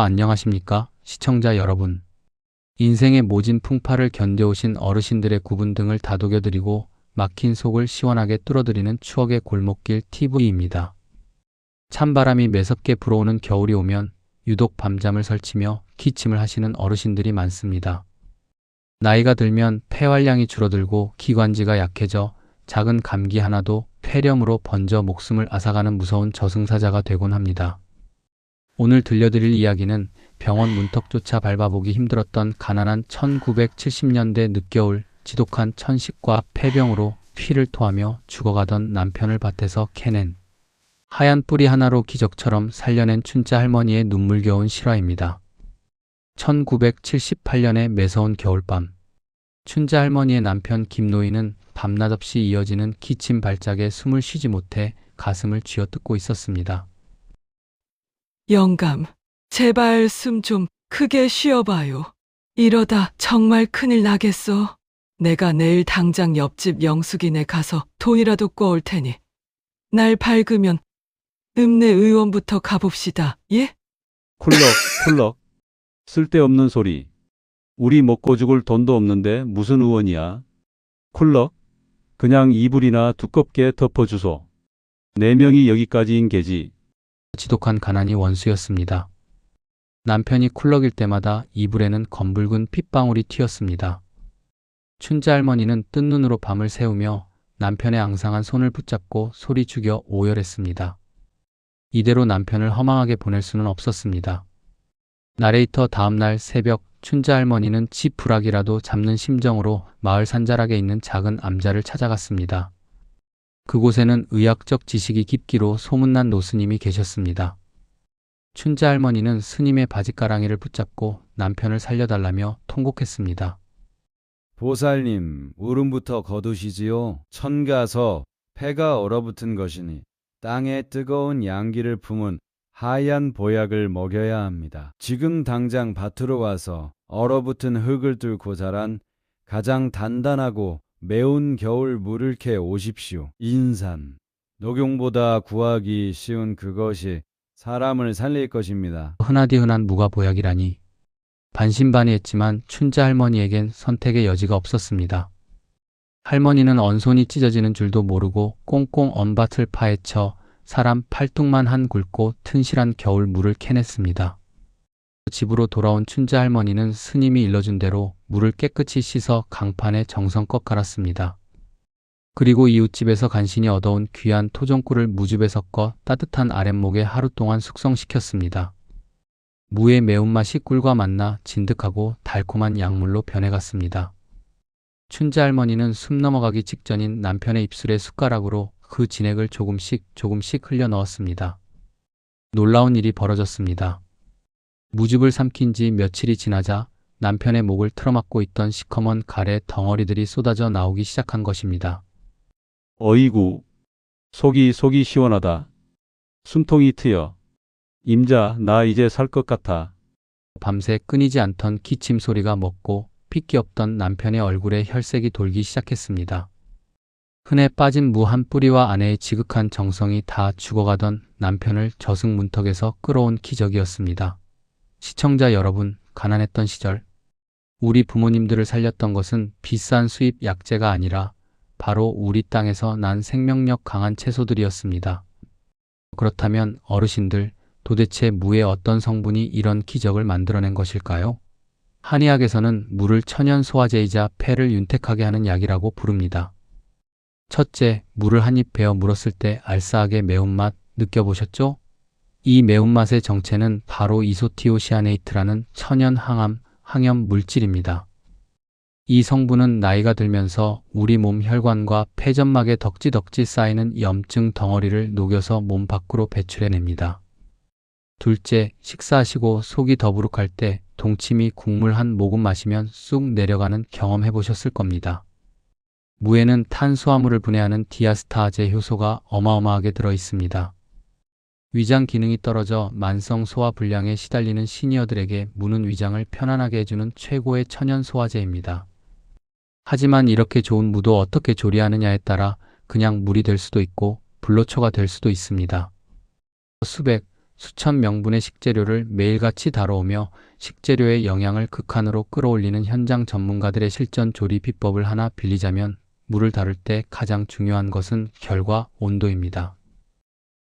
안녕하십니까? 시청자 여러분. 인생의 모진 풍파를 견뎌오신 어르신들의 구분 등을 다독여드리고 막힌 속을 시원하게 뚫어드리는 추억의 골목길 TV입니다. 찬바람이 매섭게 불어오는 겨울이 오면 유독 밤잠을 설치며 기침을 하시는 어르신들이 많습니다. 나이가 들면 폐활량이 줄어들고 기관지가 약해져 작은 감기 하나도 폐렴으로 번져 목숨을 앗아가는 무서운 저승사자가 되곤 합니다. 오늘 들려드릴 이야기는 병원 문턱조차 밟아보기 힘들었던 가난한 1970년대 늦겨울 지독한 천식과 폐병으로 피를 토하며 죽어가던 남편을 밭에서 캐낸 하얀 뿌리 하나로 기적처럼 살려낸 춘자 할머니의 눈물겨운 실화입니다. 1978년의 매서운 겨울밤, 춘자 할머니의 남편 김노인은 밤낮 없이 이어지는 기침 발작에 숨을 쉬지 못해 가슴을 쥐어뜯고 있었습니다. 영감, 제발 숨 좀 크게 쉬어봐요. 이러다 정말 큰일 나겠어. 내가 내일 당장 옆집 영숙이네 가서 돈이라도 꿔올 테니 날 밝으면 읍내 의원부터 가봅시다. 예? 쿨럭. 쓸데없는 소리. 우리 먹고 죽을 돈도 없는데 무슨 의원이야. 쿨럭. 그냥 이불이나 두껍게 덮어주소. 4명이 여기까지인 게지. 지독한 가난이 원수였습니다. 남편이 쿨럭일 때마다 이불에는 검붉은 핏방울이 튀었습니다. 춘자 할머니는 뜬 눈으로 밤을 새우며 남편의 앙상한 손을 붙잡고 소리 죽여 오열했습니다. 이대로 남편을 허망하게 보낼 수는 없었습니다. 나레이터 다음날 새벽 춘자 할머니는 집 불락이라도 잡는 심정으로 마을 산자락에 있는 작은 암자를 찾아갔습니다. 그곳에는 의학적 지식이 깊기로 소문난 노스님이 계셨습니다. 춘자 할머니는 스님의 바짓가랑이를 붙잡고 남편을 살려달라며 통곡했습니다. 보살님, 울음부터 거두시지요. 천가서 폐가 얼어붙은 것이니 땅에 뜨거운 양기를 품은 하얀 보약을 먹여야 합니다. 지금 당장 밭으로 와서 얼어붙은 흙을 뚫고 자란 가장 단단하고 매운 겨울 물을 캐 오십시오. 인산. 녹용보다 구하기 쉬운 그것이 사람을 살릴 것입니다. 흔하디 흔한 무가보약이라니. 반신반의했지만 춘자 할머니에겐 선택의 여지가 없었습니다. 할머니는 언손이 찢어지는 줄도 모르고 꽁꽁 언밭을 파헤쳐 사람 팔뚝만 한 굵고 튼실한 겨울 물을 캐냈습니다. 집으로 돌아온 춘자 할머니는 스님이 일러준 대로 물을 깨끗이 씻어 강판에 정성껏 갈았습니다. 그리고 이웃집에서 간신히 얻어온 귀한 토종꿀을 무즙에 섞어 따뜻한 아랫목에 하루 동안 숙성시켰습니다. 무의 매운맛이 꿀과 만나 진득하고 달콤한 약물로 변해갔습니다. 춘자 할머니는 숨 넘어가기 직전인 남편의 입술에 숟가락으로 그 진액을 조금씩 흘려 넣었습니다. 놀라운 일이 벌어졌습니다. 무즙을 삼킨 지 며칠이 지나자 남편의 목을 틀어막고 있던 시커먼 가래 덩어리들이 쏟아져 나오기 시작한 것입니다. 어이구. 속이 시원하다. 숨통이 트여. 임자, 나 이제 살 것 같아. 밤새 끊이지 않던 기침 소리가 멎고 핏기 없던 남편의 얼굴에 혈색이 돌기 시작했습니다. 흔해 빠진 무 한 뿌리와 아내의 지극한 정성이 다 죽어가던 남편을 저승 문턱에서 끌어온 기적이었습니다. 시청자 여러분, 가난했던 시절 우리 부모님들을 살렸던 것은 비싼 수입 약재가 아니라 바로 우리 땅에서 난 생명력 강한 채소들이었습니다. 그렇다면 어르신들, 도대체 무의 어떤 성분이 이런 기적을 만들어낸 것일까요? 한의학에서는 무를 천연 소화제이자 폐를 윤택하게 하는 약이라고 부릅니다. 첫째, 무를 한 입 베어 물었을 때 알싸하게 매운맛 느껴보셨죠? 이 매운맛의 정체는 바로 이소티오시아네이트라는 천연 항염 물질입니다. 이 성분은 나이가 들면서 우리 몸 혈관과 폐점막에 덕지덕지 쌓이는 염증 덩어리를 녹여서 몸 밖으로 배출해냅니다. 둘째, 식사하시고 속이 더부룩할 때 동치미 국물 한 모금 마시면 쑥 내려가는 경험 해보셨을 겁니다. 무에는 탄수화물을 분해하는 디아스타아제 효소가 어마어마하게 들어있습니다. 위장 기능이 떨어져 만성 소화 불량에 시달리는 시니어들에게 무는 위장을 편안하게 해주는 최고의 천연 소화제입니다. 하지만 이렇게 좋은 무도 어떻게 조리하느냐에 따라 그냥 물이 될 수도 있고 불로초가 될 수도 있습니다. 수백, 수천 명분의 식재료를 매일같이 다뤄오며 식재료의 영양을 극한으로 끌어올리는 현장 전문가들의 실전 조리 비법을 하나 빌리자면 물을 다룰 때 가장 중요한 것은 결과 온도입니다.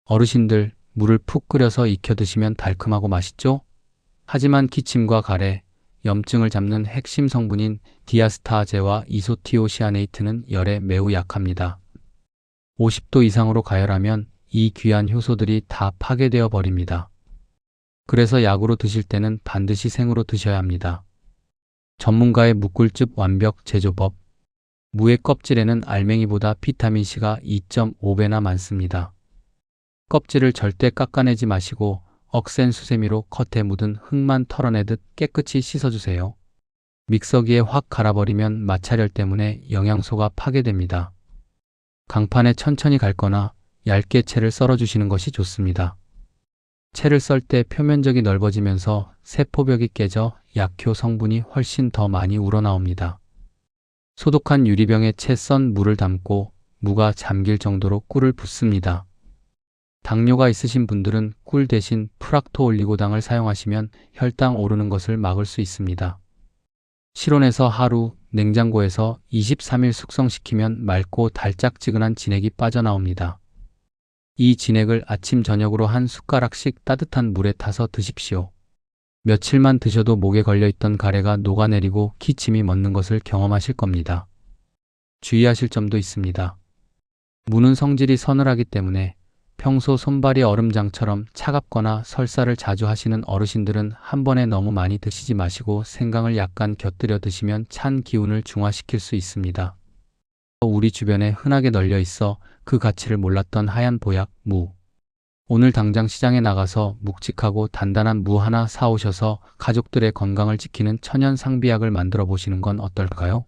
어르신들, 물을 푹 끓여서 익혀 드시면 달콤하고 맛있죠? 하지만 기침과 가래, 염증을 잡는 핵심 성분인 디아스타아제와 이소티오시아네이트는 열에 매우 약합니다. 50도 이상으로 가열하면 이 귀한 효소들이 다 파괴되어 버립니다. 그래서 약으로 드실 때는 반드시 생으로 드셔야 합니다. 전문가의 무꿀즙 완벽 제조법. 무의 껍질에는 알맹이보다 비타민C가 2.5배나 많습니다. 껍질을 절대 깎아내지 마시고 억센 수세미로 겉에 묻은 흙만 털어내듯 깨끗이 씻어주세요. 믹서기에 확 갈아버리면 마찰열 때문에 영양소가 파괴됩니다. 강판에 천천히 갈거나 얇게 채를 썰어주시는 것이 좋습니다. 채를 썰 때 표면적이 넓어지면서 세포벽이 깨져 약효 성분이 훨씬 더 많이 우러나옵니다. 소독한 유리병에 채 썬 물을 담고 무가 잠길 정도로 꿀을 붓습니다. 당뇨가 있으신 분들은 꿀 대신 프락토올리고당을 사용하시면 혈당 오르는 것을 막을 수 있습니다. 실온에서 하루, 냉장고에서 23일 숙성시키면 맑고 달짝지근한 진액이 빠져나옵니다. 이 진액을 아침 저녁으로 한 숟가락씩 따뜻한 물에 타서 드십시오. 며칠만 드셔도 목에 걸려있던 가래가 녹아내리고 기침이 멎는 것을 경험하실 겁니다. 주의하실 점도 있습니다. 무는 성질이 서늘하기 때문에 평소 손발이 얼음장처럼 차갑거나 설사를 자주 하시는 어르신들은 한 번에 너무 많이 드시지 마시고 생강을 약간 곁들여 드시면 찬 기운을 중화시킬 수 있습니다. 우리 주변에 흔하게 널려 있어 그 가치를 몰랐던 하얀 보약, 무. 오늘 당장 시장에 나가서 묵직하고 단단한 무 하나 사오셔서 가족들의 건강을 지키는 천연 상비약을 만들어 보시는 건 어떨까요?